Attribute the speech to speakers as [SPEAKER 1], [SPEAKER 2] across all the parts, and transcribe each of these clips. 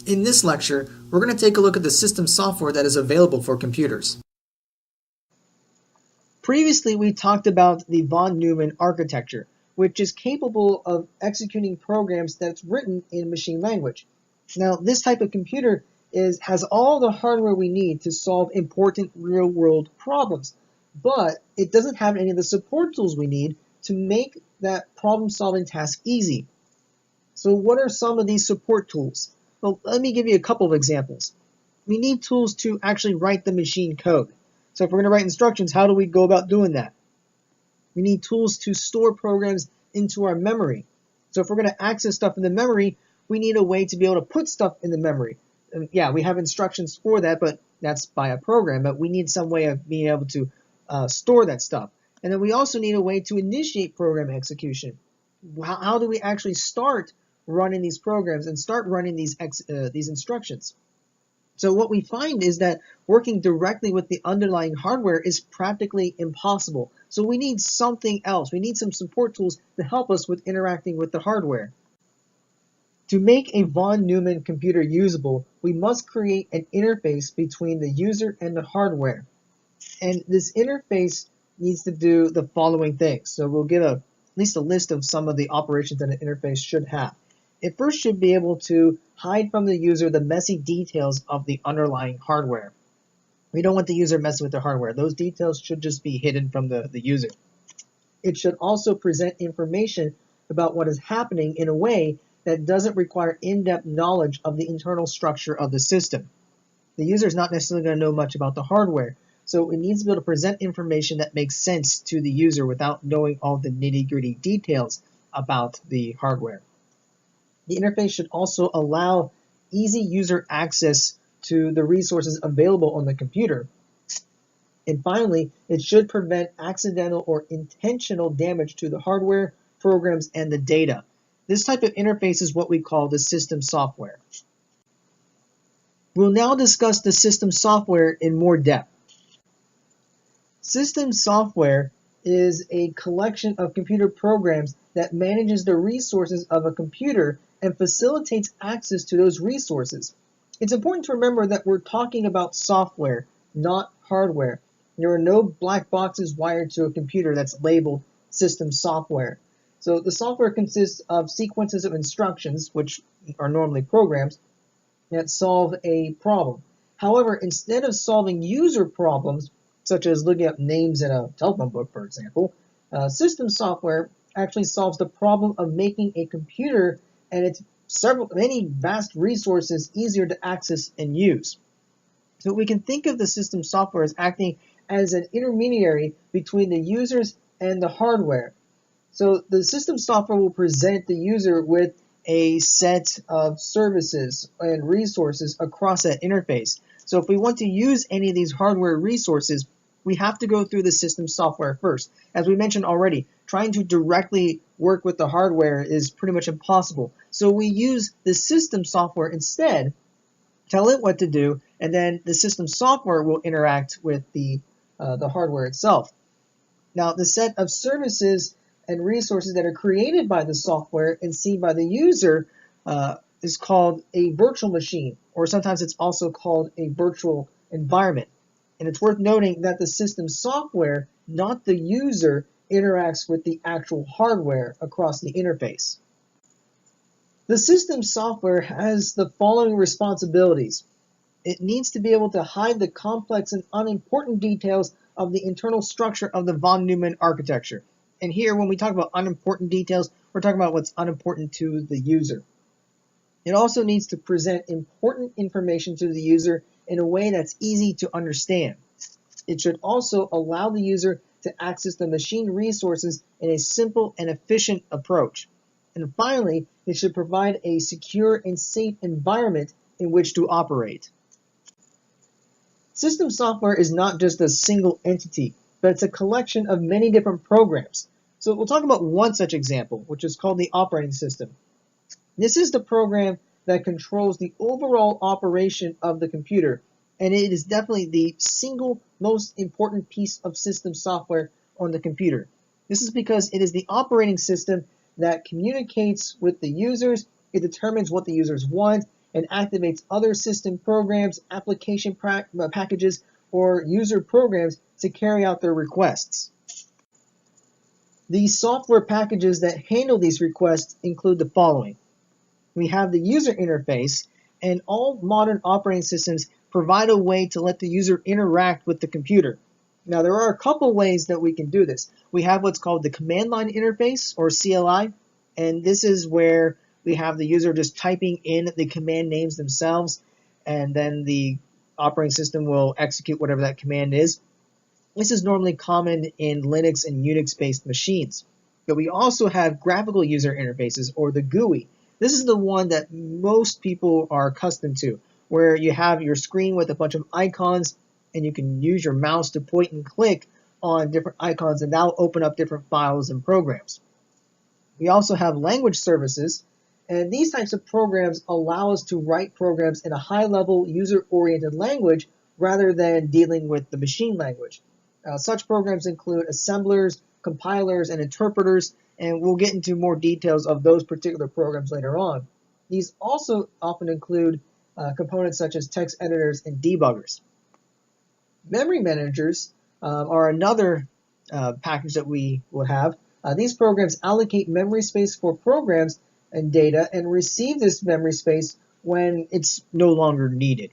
[SPEAKER 1] In this lecture, we're going to take a look at the system software that is available for computers. Previously, we talked about the von Neumann architecture, which is capable of executing programs that's written in machine language. Now, this type of computer has all the hardware we need to solve important real-world problems, but it doesn't have any of the support tools we need to make that problem-solving task easy. So what are some of these support tools? Well, let me give you a couple of examples. We need tools to actually write the machine code. So if we're going to write instructions, how do we go about doing that? We need tools to store programs into our memory. So if we're going to access stuff in the memory, we need a way to be able to put stuff in the memory. And yeah, we have instructions for that, but that's by a program. But we need some way of being able to store that stuff. And then we also need a way to initiate program execution. How do we actually start running these programs and start running these instructions? So what we find is that working directly with the underlying hardware is practically impossible. So we need something else. We need some support tools to help us with interacting with the hardware. To make a von Neumann computer usable, we must create an interface between the user and the hardware. And this interface needs to do the following things. So we'll give at least a list of some of the operations that an interface should have. It first should be able to hide from the user the messy details of the underlying hardware. We don't want the user messing with the hardware. Those details should just be hidden from the user. It should also present information about what is happening in a way that doesn't require in-depth knowledge of the internal structure of the system. The user is not necessarily going to know much about the hardware, so it needs to be able to present information that makes sense to the user without knowing all the nitty-gritty details about the hardware. The interface should also allow easy user access to the resources available on the computer. And finally, it should prevent accidental or intentional damage to the hardware, programs, and the data. This type of interface is what we call the system software. We'll now discuss the system software in more depth. System software is a collection of computer programs that manages the resources of a computer and facilitates access to those resources. It's important to remember that we're talking about software, not hardware. There are no black boxes wired to a computer that's labeled system software. So the software consists of sequences of instructions, which are normally programs, that solve a problem. However, instead of solving user problems, such as looking up names in a telephone book, for example, system software actually solves the problem of making a computer and its many vast resources easier to access and use. So we can think of the system software as acting as an intermediary between the users and the hardware. So the system software will present the user with a set of services and resources across that interface. So if we want to use any of these hardware resources, we have to go through the system software first. As we mentioned already, trying to directly work with the hardware is pretty much impossible. So we use the system software instead, tell it what to do, and then the system software will interact with the hardware itself. Now, the set of services and resources that are created by the software and seen by the user is called a virtual machine, or sometimes it's also called a virtual environment. And it's worth noting that the system software, not the user, interacts with the actual hardware across the interface. The system software has the following responsibilities. It needs to be able to hide the complex and unimportant details of the internal structure of the von Neumann architecture. And here, when we talk about unimportant details, we're talking about what's unimportant to the user. It also needs to present important information to the user in a way that's easy to understand. It should also allow the user to access the machine resources in a simple and efficient approach. And finally, it should provide a secure and safe environment in which to operate. System software is not just a single entity, but it's a collection of many different programs. So we'll talk about one such example, which is called the operating system. This is the program that controls the overall operation of the computer, and it is definitely the single most important piece of system software on the computer. This is because it is the operating system that communicates with the users, it determines what the users want, and activates other system programs, application packages, or user programs to carry out their requests. The software packages that handle these requests include the following. We have the user interface, and all modern operating systems provide a way to let the user interact with the computer. Now, there are a couple ways that we can do this. We have what's called the command line interface, or CLI, and this is where we have the user just typing in the command names themselves, and then the operating system will execute whatever that command is. This is normally common in Linux and Unix-based machines. But we also have graphical user interfaces, or the GUI. This is the one that most people are accustomed to, where you have your screen with a bunch of icons, and you can use your mouse to point and click on different icons, and that'll open up different files and programs. We also have language services, and these types of programs allow us to write programs in a high-level, user-oriented language rather than dealing with the machine language. Such programs include assemblers, compilers, and interpreters, and we'll get into more details of those particular programs later on. These also often include components such as text editors and debuggers. Memory managers are another package that we will have. These programs allocate memory space for programs and data and receive this memory space when it's no longer needed.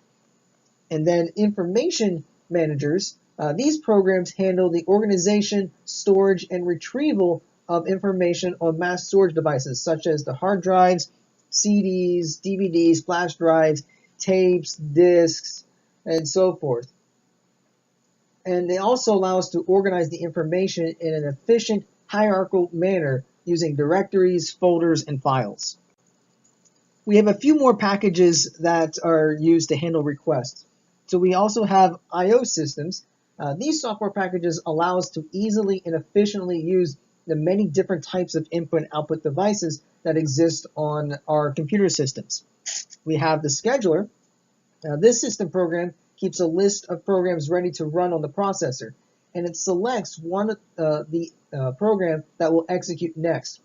[SPEAKER 1] And then information managers, these programs handle the organization, storage, and retrieval of information on mass storage devices such as the hard drives, CDs, DVDs, flash drives, tapes, disks, and so forth. And they also allow us to organize the information in an efficient, hierarchical manner using directories, folders, and files. We have a few more packages that are used to handle requests. So we also have I/O systems. These software packages allow us to easily and efficiently use the many different types of input and output devices that exist on our computer systems. We have the scheduler. This system program keeps a list of programs ready to run on the processor, and it selects one the program that will execute next.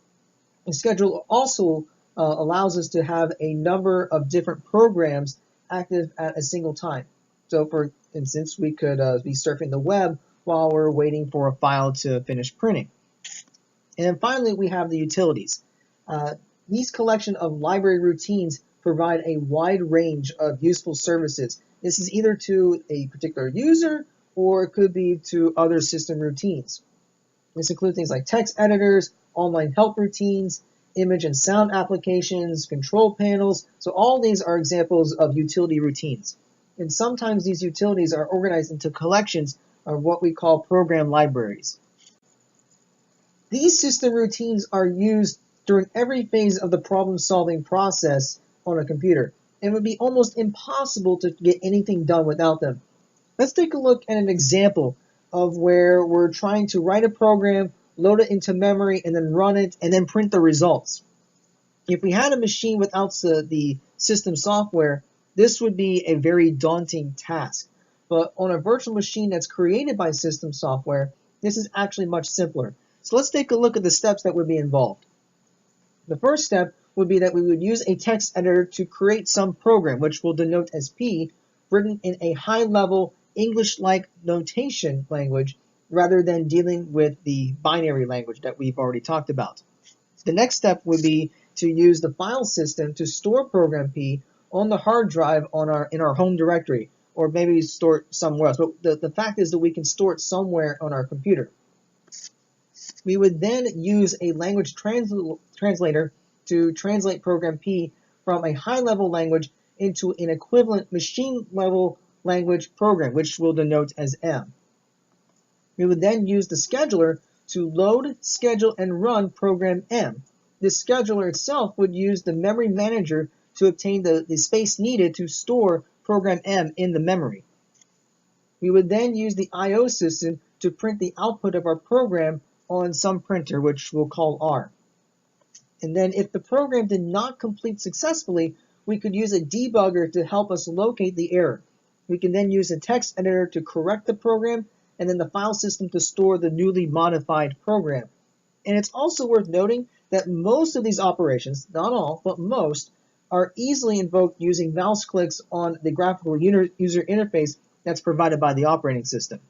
[SPEAKER 1] The scheduler also allows us to have a number of different programs active at a single time. So for instance, we could be surfing the web while we're waiting for a file to finish printing. And then finally, we have the utilities. These collection of library routines provide a wide range of useful services. This is either to a particular user or it could be to other system routines. This includes things like text editors, online help routines, image and sound applications, control panels. So all these are examples of utility routines. And sometimes these utilities are organized into collections of what we call program libraries. These system routines are used during every phase of the problem-solving process on a computer. It would be almost impossible to get anything done without them. Let's take a look at an example of where we're trying to write a program, load it into memory, and then run it, and then print the results. If we had a machine without the system software, this would be a very daunting task. But on a virtual machine that's created by system software, this is actually much simpler. So let's take a look at the steps that would be involved. The first step would be that we would use a text editor to create some program, which we'll denote as P, written in a high-level English-like notation language rather than dealing with the binary language that we've already talked about. The next step would be to use the file system to store program P on the hard drive in our home directory, or maybe store it somewhere else. But the fact is that we can store it somewhere on our computer. We would then use a language translator to translate program P from a high-level language into an equivalent machine-level language program, which we'll denote as M. We would then use the scheduler to load, schedule, and run program M. This scheduler itself would use the memory manager to obtain the space needed to store program M in the memory. We would then use the I/O system to print the output of our program on some printer, which we'll call R. And then if the program did not complete successfully, we could use a debugger to help us locate the error. We can then use a text editor to correct the program, and then the file system to store the newly modified program. And it's also worth noting that most of these operations, not all, but most, are easily invoked using mouse clicks on the graphical user interface that's provided by the operating system.